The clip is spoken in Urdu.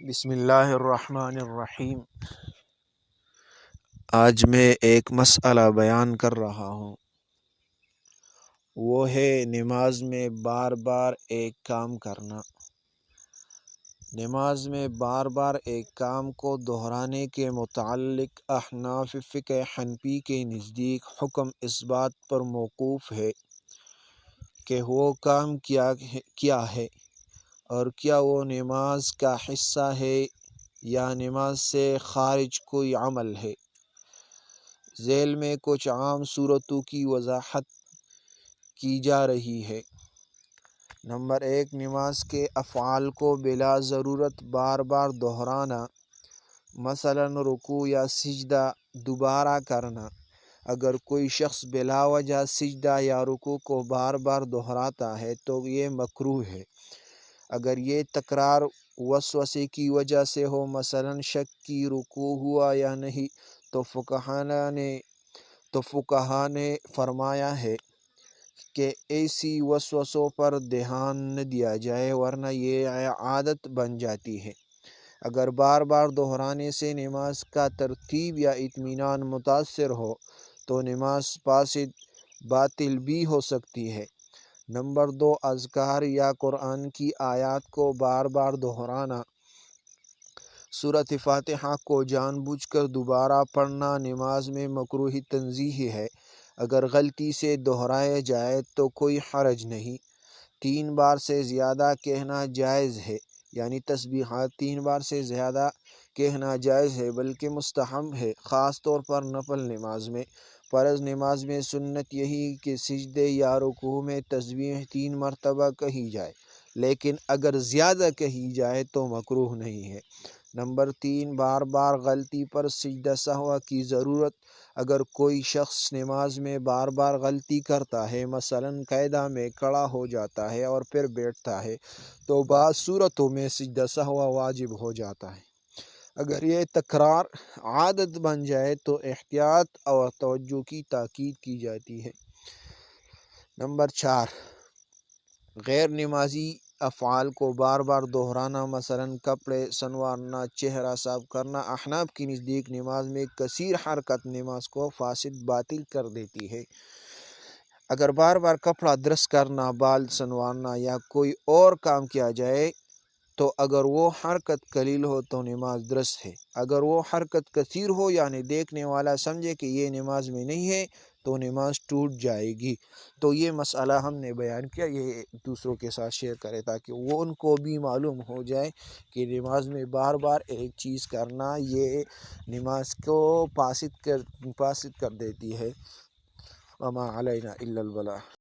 بسم اللہ الرحمن الرحیم۔ آج میں ایک مسئلہ بیان کر رہا ہوں، وہ ہے نماز میں بار بار ایک کام کرنا۔ نماز میں بار بار ایک کام کو دہرانے کے متعلق احناف فقہ حنفی کے نزدیک حکم اس بات پر موقوف ہے کہ وہ کام کیا ہے اور کیا وہ نماز کا حصہ ہے یا نماز سے خارج کوئی عمل ہے۔ ذیل میں کچھ عام صورتوں کی وضاحت کی جا رہی ہے۔ نمبر 1، نماز کے افعال کو بلا ضرورت بار بار دہرانا، مثلا رکوع یا سجدہ دوبارہ کرنا۔ اگر کوئی شخص بلا وجہ سجدہ یا رکوع کو بار بار دہراتا ہے تو یہ مکروہ ہے۔ اگر یہ تکرار وسوسے کی وجہ سے ہو، مثلا شک کی رکوع ہوا یا نہیں، تو فقہا نے فرمایا ہے کہ ایسی وسوسوں پر دھیان نہ دیا جائے ورنہ یہ عادت بن جاتی ہے۔ اگر بار بار دہرانے سے نماز کا ترتیب یا اطمینان متاثر ہو تو نماز فاسد باطل بھی ہو سکتی ہے۔ نمبر 2، اذکار یا قرآن کی آیات کو بار بار دہرانا۔ سورۃ فاتحہ کو جان بوجھ کر دوبارہ پڑھنا نماز میں مکروہ تنزیہی ہے۔ اگر غلطی سے دہرایا جائے تو کوئی حرج نہیں۔ 3 بار سے زیادہ کہنا جائز ہے، یعنی تسبیحات 3 بار سے زیادہ کہنا جائز ہے بلکہ مستحب ہے، خاص طور پر نفل نماز میں۔ فرض نماز میں سنت یہی کہ سجدے یا رکوع میں تسبیح 3 مرتبہ کہی جائے، لیکن اگر زیادہ کہی جائے تو مکروہ نہیں ہے۔ نمبر 3، بار بار غلطی پر سجدہ سہو کی ضرورت۔ اگر کوئی شخص نماز میں بار بار غلطی کرتا ہے، مثلا قاعدہ میں کھڑا ہو جاتا ہے اور پھر بیٹھتا ہے، تو بعض صورتوں میں سجدہ سہو واجب ہو جاتا ہے۔ اگر یہ تکرار عادت بن جائے تو احتیاط اور توجہ کی تاکید کی جاتی ہے۔ نمبر 4، غیر نمازی افعال کو بار بار دہرانا، مثلا کپڑے سنوارنا، چہرہ صاف کرنا۔ احناف کے نزدیک نماز میں کثیر حرکت نماز کو فاسد باطل کر دیتی ہے۔ اگر بار بار کپڑا درست کرنا، بال سنوارنا یا کوئی اور کام کیا جائے تو اگر وہ حرکت قلیل ہو تو نماز درست ہے۔ اگر وہ حرکت کثیر ہو یعنی دیکھنے والا سمجھے کہ یہ نماز میں نہیں ہے تو نماز ٹوٹ جائے گی۔ تو یہ مسئلہ ہم نے بیان کیا، یہ دوسروں کے ساتھ شیئر کرے تاکہ وہ ان کو بھی معلوم ہو جائے کہ نماز میں بار بار ایک چیز کرنا یہ نماز کو فاسد کر دیتی ہے۔ وما علینا الا البلاغ۔